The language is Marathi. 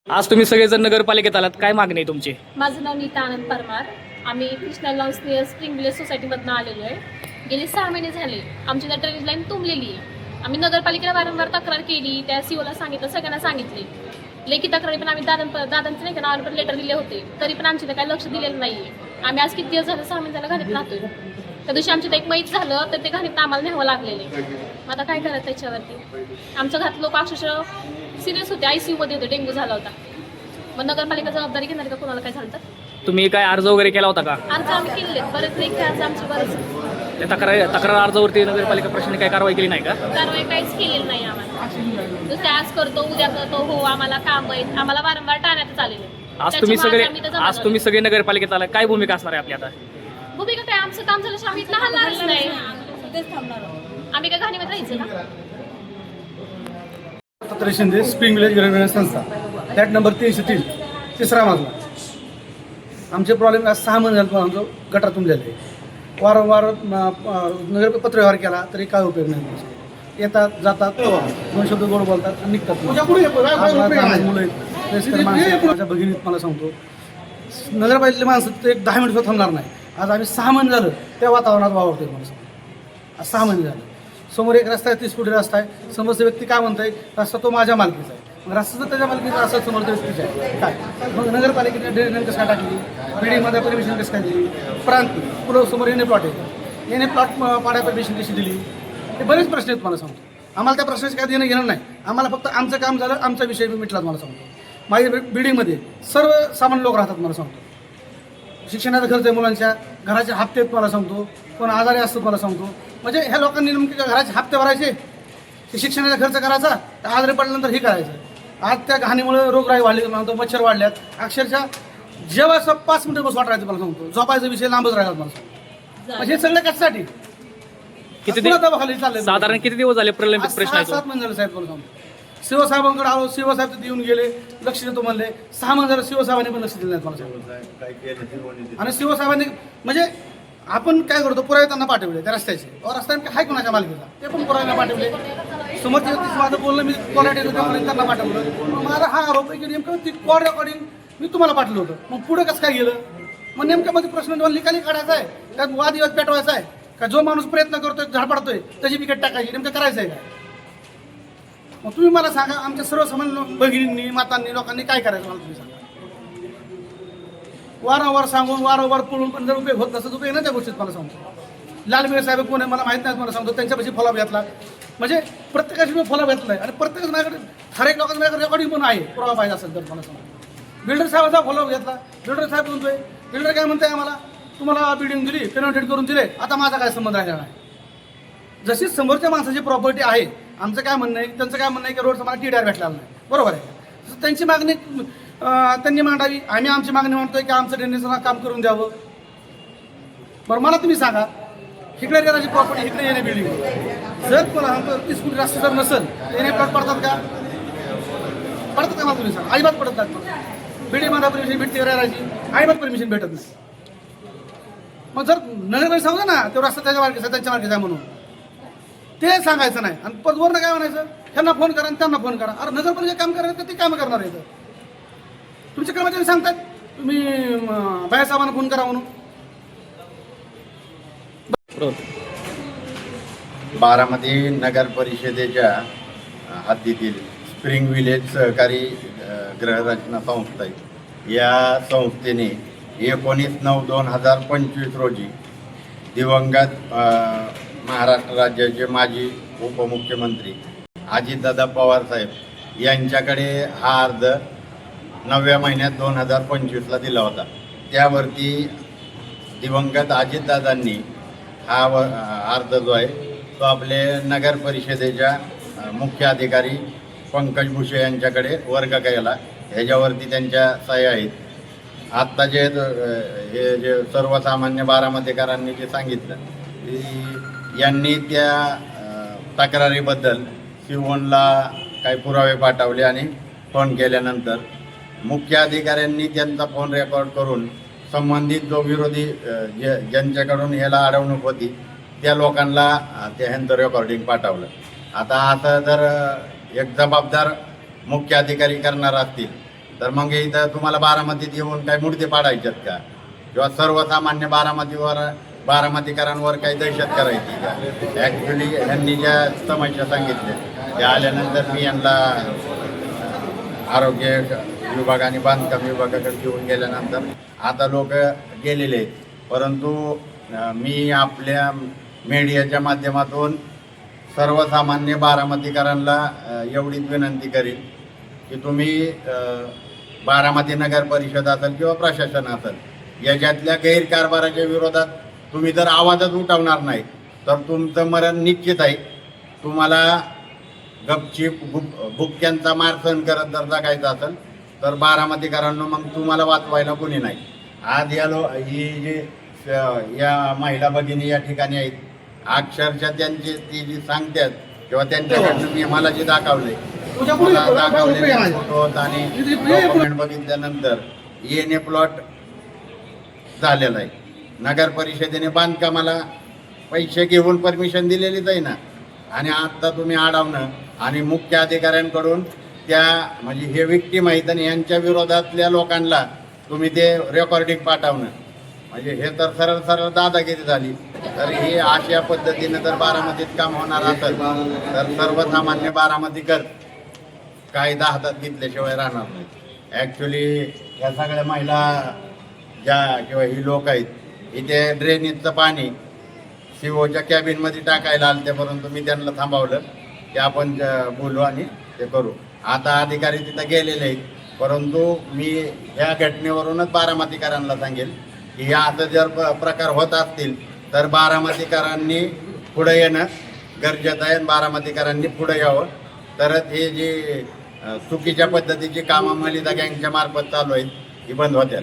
आज तुम्ही सगळेजण नगरपालिकेत आलात, काय मागणी आहे तुमची? माझं नाव नीता आनंद परमार. आम्ही Krishna lawns near Spring Village सोसायटीमधून आलेलो आहे. गेली 6 महिने झाले आमची त्या ड्रेनेज लाईन तुंबलेली आहे. आम्ही नगरपालिकेला वारंवार तक्रार केली, त्या सीओला सांगितलं, सगळ्यांना सांगितले. लेखी तक्रारी पण आम्ही दादांचं नाही का नावावर पण लेटर दिले होते, तरी पण आमच्या काही लक्ष दिलेलं नाही आहे. आम्ही आज किती दिवस झालं 6 महिने झालं घरात राहतोय. त्या दिवशी आमच्या एक मैत झालं तर ते घरात आम्हाला न्यावं लागलेले. आता काय करायचं त्याच्यावरती? आमच्या घरात लोक अक्षरशः सिरियस होते, ICU मध्ये होते, डेंग्यू झाला होता. मग नगरपालिका जबाबदारी घेणार का कोणाला काय झालं तर? तुम्ही काय अर्ज वगैरे केला होता का? अर्ज आम्ही केले, बरेच लेखी अर्ज आमचे बरेच. त्या तक्रार अर्जावरती नगरपालिका प्रशासनाने काय कारवाई केली नाही का? कारवाई काहीच केलेली नाही आम्हाला. दुसरे आज करतो, उद्या करतो, हो आम्हाला काम आहेत, आम्हाला वारंवार टाळण्यात आलेले. आज तुम्ही सगळे नगरपालिकेत आला, काय भूमिका असणार आहे आपली आता? भूमिका काय, आमचं काम झालं आम्ही इथं हलणारच नाही. आम्ही काय घाणीमध्ये राहायचं का? शिंदे स्प्रिंग विलेज गृहनिर्माण संस्था, फ्लॅट नंबर 303, तिसरा मजला. आमचे प्रॉब्लेम आज 6 महिने झाले, आमचं गटार तुंबलेलं आहे. वारंवार नगर पत्रव्यवहार केला तरी काय उपयोग नाही. येतात जातात, 2 शब्द गोड बोलतात आणि निघतात. मुलं आहेत, माझ्या भगिनीत मला सांगतो, नगरपालिकेतले माणसं तर एक 10 मिनिट थांबणार नाही. आज आम्ही 6 महिने झालं त्या वातावरणात वावरतोय. मला सांगतो आज 6 महिने झालं. समोर एक रस्ता आहे, 30 फुटी रस्ता आहे. समोरचा व्यक्ती काय म्हणताय, रस्ता तो माझ्या मालकीचा आहे. मग रस्ता जर त्याच्या मालकीचा असेल, समोरच्या व्यक्तीचा आहे काय? मग नगरपालिकेने ड्रेनेज कसं काय टाकली, बिल्डिंगमध्ये परमिशन कसं काय दिली, प्रांत पुढं समोर येणे प्लॉट आहे, येणे प्लॉट पाड्या परमिशन कशी दिली, हे बरेच प्रश्न आहेत. मला सांगतो आम्हाला त्या प्रश्नाचे काय देणं घेणं नाही. आम्हाला फक्त आमचं काम झालं, आमचा विषय मिटला. मला सांगतो माझ्या बिल्डिंगमध्ये सर्व सामान्य लोक राहतात. मला सांगतो शिक्षणाचा खर्च आहे, मुलांच्या घराचे हप्ते आहेत. मला सांगतो कोण आजारी असतात. मला सांगतो म्हणजे ह्या लोकांनी नेमके घराचे हप्ते भरायचे, ते शिक्षणाचा खर्च करायचा, आजारी पडल्यानंतर हे करायचं. आज त्या घाणीमुळे रोगराई वाढली, म्हणतो मच्छर वाढल्यात. अक्षरशः जेव्हा 5 मिनिटं बस वाटायचं. मला सांगतो झोपायचा विषय लांबच राहिला. मला सांगतो म्हणजे हे सगळं कशासाठी? साधारण किती दिवस झाले प्रलंबित प्रश्न आहे? 7 महिने झाले साहेब. मला सांगतो शिवसाहेबांकडे आलो, शिवसाहेब तिथे येऊन गेले, लक्ष देतो म्हणले. 6 महिने झालं शिवसाहेबांनी पण लक्ष दिलं नाही. मला सांगतो आणि शिवसाहेबांनी म्हणजे आपण काय करतो, पुरावे त्यांना पाठवले त्या रस्त्याचे. रस्त्याने हाय कोणाच्या मालकीचा ते पण पुराव्याला पाठवले. समोरच्या व्यक्तीचं माझं बोलणं मी कॉल रेकॉर्डिंग त्यांना पाठवलं. मग माझा हा आरोप आहे की नेमकं ती कॉल रेकॉर्डिंग मी तुम्हाला पाठवलं होतं. मग पुढे कसं काय गेलं? मग नेमक्या मध्ये प्रश्न निकाली काढायचा आहे, त्यात वादविवाद पेटवायचा आहे का? जो माणूस प्रयत्न करतोय, झाड पाडतोय, त्याची विकेट टाकायची, नेमकं करायचं आहे काय? मग तुम्ही मला सांगा, आमच्या सर्वसामान्य भगिनींनी, मातांनी, लोकांनी काय करायचं मला तुम्ही सांगा. वारंवार सांगून वारंवार पळून पण जर उपयोग होत नसत, उपयोग नाही त्या गोष्टीत. मला सांगतो लालबीर साहेब कोण आहे मला माहीत नाही. मला सांगतो त्यांच्यापाशी फॉलोअप घेतला, म्हणजे प्रत्येकाशी मी फॉलोअप घेतला आहे. आणि प्रत्येक माझ्याकडे ठराविक लोकांना माझ्याकडे रेकॉर्डिंग पण आहे, पुरावा पाहिजे असेल तर. मला सांगतो बिल्डर साहेबाचा फॉलोअप घेतला. बिल्डर साहेब म्हणतोय, बिल्डर काय म्हणताय, आम्हाला तुम्हाला बिल्डिंग दिली, पेनल्टेड करून दिले, आता माझा काय संबंध राहिला नाही. जशी समोरच्या माणसाची प्रॉपर्टी आहे, आमचं काय म्हणणं आहे, त्यांचं काय म्हणणं आहे की रोडचा मला TDR भेटला नाही, बरोबर आहे. त्यांची मागणी त्यांनी मांडावी, आम्ही आमची मागणी मांडतोय की आमचं ड्रेनेजचं काम करून द्यावं. बरं मला तुम्ही सांगा, इकडे रेराची प्रॉपर्टी, इकडे येणे बिल्डिंग, जर कोणा 30 फुटी रस्ता जर नसेल, येणे प्लॉट पडतात का? पडतात का मला तुम्ही सांगा? अजिबात पडत नाही. बिल्डिंगमध्ये परमिशन भेटते रेराची, अजिबात परमिशन भेटत नाही. मग जर नगरपालिका सांगू ना तो रस्ता त्याच्या मार्केट त्यांच्या मार्केट आहे म्हणून, ते सांगायचं नाही. आणि पदवरनं काय म्हणायचं, त्यांना फोन करा आणि त्यांना फोन करा. अरे नगरपालिका काम करायचं तर ते काम करणार आहे. तुमच्या कर्मचारी सांगतात तुम्ही बायासाहेबांना फोन करा म्हणून. बारामती नगर परिषदेच्या हद्दीतील स्प्रिंग विलेज सहकारी गृहरचना संस्था आहे. या संस्थेने 19/9/2025 रोजी दिवंगत महाराष्ट्र राज्याचे माजी उपमुख्यमंत्री अजितदादा पवार साहेब यांच्याकडे हा अर्ज 9व्या महिन्यात 2025ला दिला होता. त्यावरती दिवंगत अजितदादांनी हा अर्ज जो आहे तो आपले नगर परिषदेच्या मुख्य अधिकारी पंकज भुसे यांच्याकडे वर्ग केला. ह्याच्यावरती त्यांच्या सह्या आहेत. आत्ता हे जे सर्वसामान्य बारामतीकरांनी जे सांगितलं, यांनी त्या तक्रारीबद्दल सीओनला काही पुरावे पाठवले आणि फोन केल्यानंतर मुख्य अधिकाऱ्यांनी त्यांचा फोन रेकॉर्ड करून संबंधित जो विरोधी ज्यांच्याकडून ह्याला अडवणूक होती त्या लोकांना ह्यांचं रेकॉर्डिंग पाठवलं. आता असं जर एक जबाबदार मुख्य अधिकारी करणार असतील तर मग इथं तुम्हाला बारामतीत येऊन काय मुडदे पाडायच्यात का? किंवा सर्वसामान्य बारामतीकरांवर काही दहशत करायची का? ॲक्च्युली ह्यांनी ज्या समस्या सांगितल्या त्या आल्यानंतर मी यांना आरोग्य विभाग आणि बांधकाम विभागाकडे घेऊन गेल्यानंतर आता लोक गेलेले आहेत. परंतु मी आपल्या मीडियाच्या माध्यमातून सर्वसामान्य बारामतीकरांना एवढीच विनंती करीन की तुम्ही बारामती नगर परिषद असेल किंवा प्रशासन असेल याच्यातल्या गैरकारभाराच्या विरोधात तुम्ही जर आवाजच उठवणार नाही तर तुमचं मरण निश्चित आहे. तुम्हाला गपचीप भुक्क्यांचा मार सहन करत जर जगायचं असेल तर बारामतीकरांना मग तुम्हाला वाचवायला कोणी नाही. आज ही जी या महिला भगिनी या ठिकाणी आहेत, अक्षरशः त्यांची ती जी सांगतात किंवा त्यांच्याकडनं मी मला जे दाखवले फोटो आणि डॉक्युमेंट बघितल्यानंतर येणे प्लॉट झालेला आहे. नगर परिषदेने बांधकामाला पैसे घेऊन परमिशन दिलेलीच आहे ना. आणि आता तुम्ही अडवणं आणि मुख्य अधिकाऱ्यांकडून त्या म्हणजे हे विक्टीम आहेत आणि यांच्या विरोधातल्या लोकांना तुम्ही ते रेकॉर्डिंग पाठवणं म्हणजे हे तर सरळ सरळ दादागिरी झाली. तर हे अशा पद्धतीनं जर बारामतीत काम होणार असेल तर सर्वसामान्य बारामतीकर काही हातात घेतल्याशिवाय राहणार नाही. ॲक्च्युली या सगळ्या महिला ज्या किंवा ही लोक आहेत इथे ड्रेनेजचं पाणी सीओच्या कॅबिनमध्ये टाकायला आलं, परंतु मी त्यांना थांबवलं की आपण बोलू आणि ते करू. आता अधिकारी तिथं गेलेले आहेत, परंतु मी ह्या घटनेवरूनच बारामतीकरांना सांगेल की ह्या आता जर प्रकार होत असतील तर बारामतीकरांनी पुढे येणं गरजेचं आहे आणि बारामतीकरांनी पुढे यावं तरच हे जे चुकीच्या पद्धतीची कामं मलिदा गँगच्या मार्फत चालू आहेत ही बंद होत्यात.